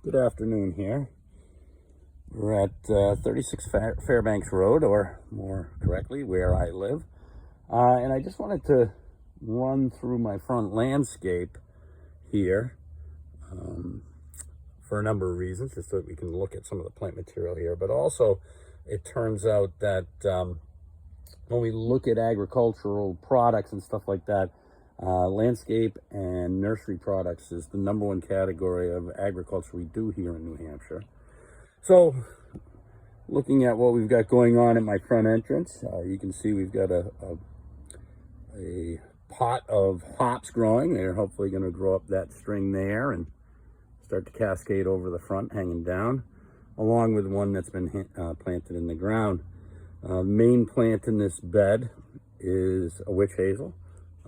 Good afternoon here. We're at 36 Fairbanks Road, or more correctly, where I live. And I just wanted to run through my front landscape here for a number of reasons, just so that we can look at some of the plant material here. But also, it turns out that when we look at agricultural products and stuff like that, landscape and nursery products is the #1 category of agriculture we do here in New Hampshire. So, looking at what we've got going on at my front entrance, you can see we've got a pot of hops growing. They're hopefully going to grow up that string there and start to cascade over the front, hanging down, along with one that's been planted in the ground. Main plant in this bed is a witch hazel.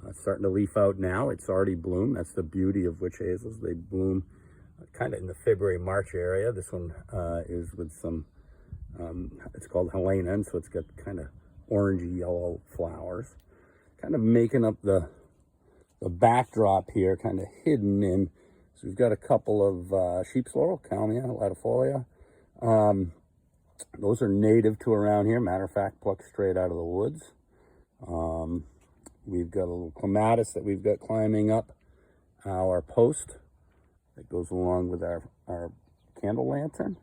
It's starting to leaf out now. It's already bloomed. That's the beauty of witch hazels. They bloom kind of in the February, March area. This one is with some, it's called Helena, and so it's got kind of orangey yellow flowers, kind of making up the backdrop here, kind of hidden in. So we've got a couple of sheep's laurel, Calmia latifolia. Those are native to around here. Matter of fact, plucked straight out of the woods. We've got a little clematis that we've got climbing up our post that goes along with our candle lantern.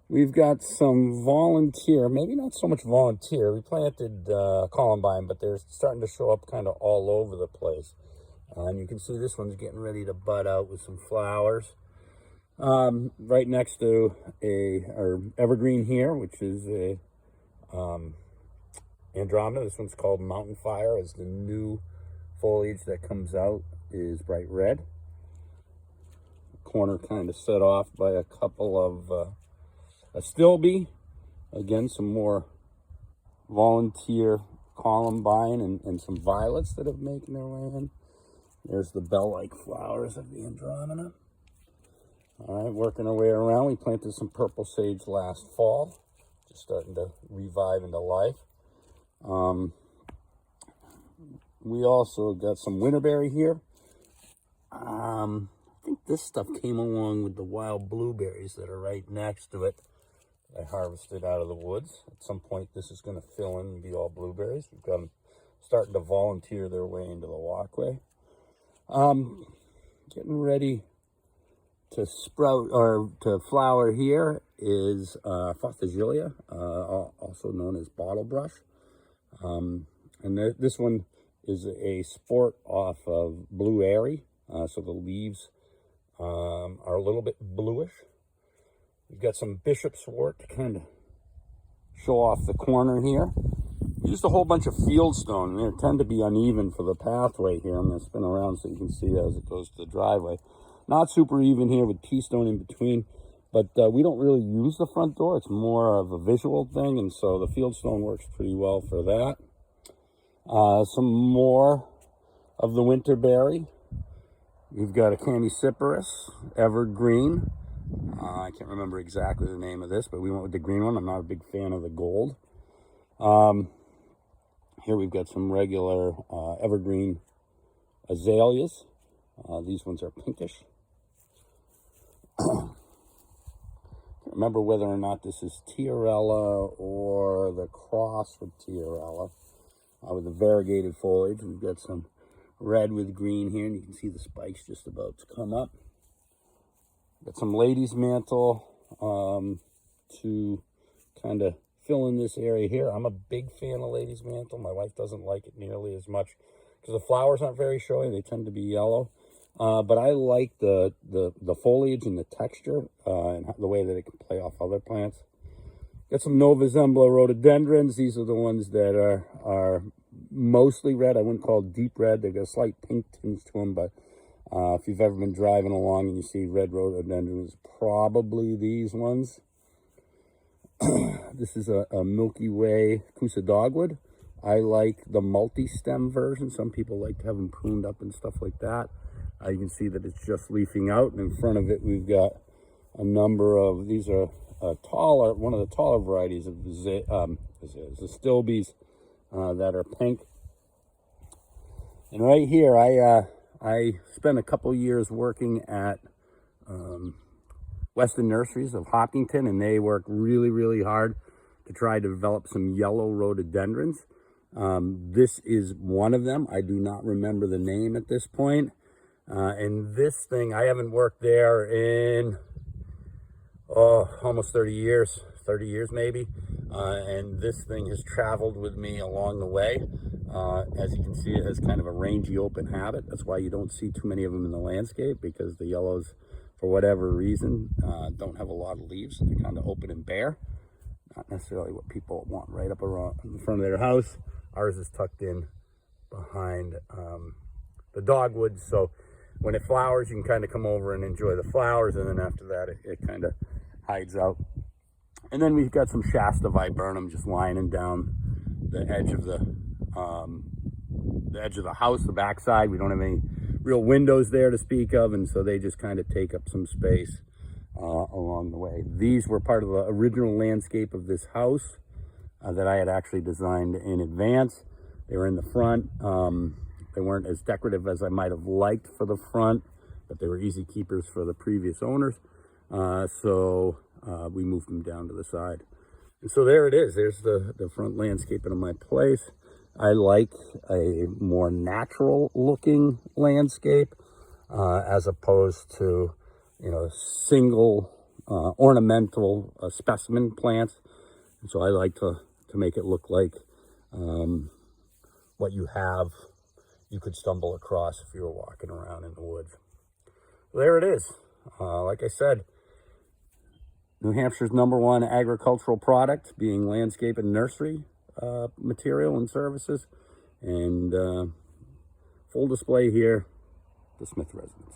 We've got some volunteer, maybe not so much volunteer. We planted columbine, but they're starting to show up kind of all over the place. And you can see this one's getting ready to bud out with some flowers. Right next to our evergreen here, which is a Andromeda. This one's called Mountain Fire, as the new foliage that comes out is bright red. Corner kind of set off by a couple of a stilby. Again, some more volunteer columbine and some violets that have making their way in. There's the bell-like flowers of the Andromeda. All right, working our way around. We planted some purple sage last fall, just starting to revive into life. We also got some winterberry here. I think this stuff came along with the wild blueberries that are right next to it. I harvested out of the woods. At some point, this is going to fill in and be all blueberries. We've got them starting to volunteer their way into the walkway. Getting ready to sprout or to flower here is Fothagilia, also known as bottle brush. And this one is a sport off of blue airy, so the leaves are a little bit bluish. We've got some bishopswort to kind of show off the corner here. We used a whole bunch of fieldstone. They tend to be uneven for the pathway here. I'm going to spin around so you can see as it goes to the driveway. Not super even here with pea stone in between, but we don't really use the front door. It's more of a visual thing, and so the fieldstone works pretty well for that. Some more of the winterberry. We've got a Candycyparis, evergreen. I can't remember exactly the name of this, but we went with the green one. I'm not a big fan of the gold. Here we've got some regular evergreen azaleas. These ones are pinkish. Can't remember whether or not this is Tiarella or the cross with Tiarella. With the variegated foliage, we've got some red with green here, and you can see the spikes just about to come up. Got some lady's mantle to kind of fill in this area here. I'm a big fan of lady's mantle. My wife doesn't like it nearly as much because the flowers aren't very showy. They tend to be yellow. But I like the foliage and the texture and the way that it can play off other plants. Got some Nova Zembla rhododendrons. These are the ones that are mostly red. I wouldn't call it deep red. They've got a slight pink tinge to them, but if you've ever been driving along and you see red rhododendrons, probably these ones. This is a Milky Way Coosa dogwood. I like the multi-stem version. Some people like to have them pruned up and stuff like that. You can see that it's just leafing out, and in front of it we've got a number of, these are one of the taller varieties of the stilbies that are pink. And right here, I spent a couple years working at Weston Nurseries of Hopkinton, and they work really, really hard to try to develop some yellow rhododendrons. This is one of them. I do not remember the name at this point. And this thing, I haven't worked there in, almost 30 years maybe. And this thing has traveled with me along the way. As you can see, it has kind of a rangy open habit. That's why you don't see too many of them in the landscape, because the yellows, for whatever reason, don't have a lot of leaves. They're kind of open and bare. Not necessarily what people want right up around in front of their house. Ours is tucked in behind the dogwoods, so when it flowers, you can kind of come over and enjoy the flowers, and then after that, it kind of hides out. And then we've got some Shasta viburnum just lining down the edge of the house, the backside. We don't have any real windows there to speak of, and so they just kind of take up some space along the way. These were part of the original landscape of this house that I had actually designed in advance. They were in the front. They weren't as decorative as I might have liked for the front, but they were easy keepers for the previous owners. So we moved them down to the side. And so there it is. There's the front landscaping of my place. I like a more natural looking landscape as opposed to, single ornamental specimen plants. And so I like to make it look like what you could stumble across if you were walking around in the woods. So there it is. Like I said, New Hampshire's #1 agricultural product, being landscape and nursery material and services. And full display here, the Smith residence.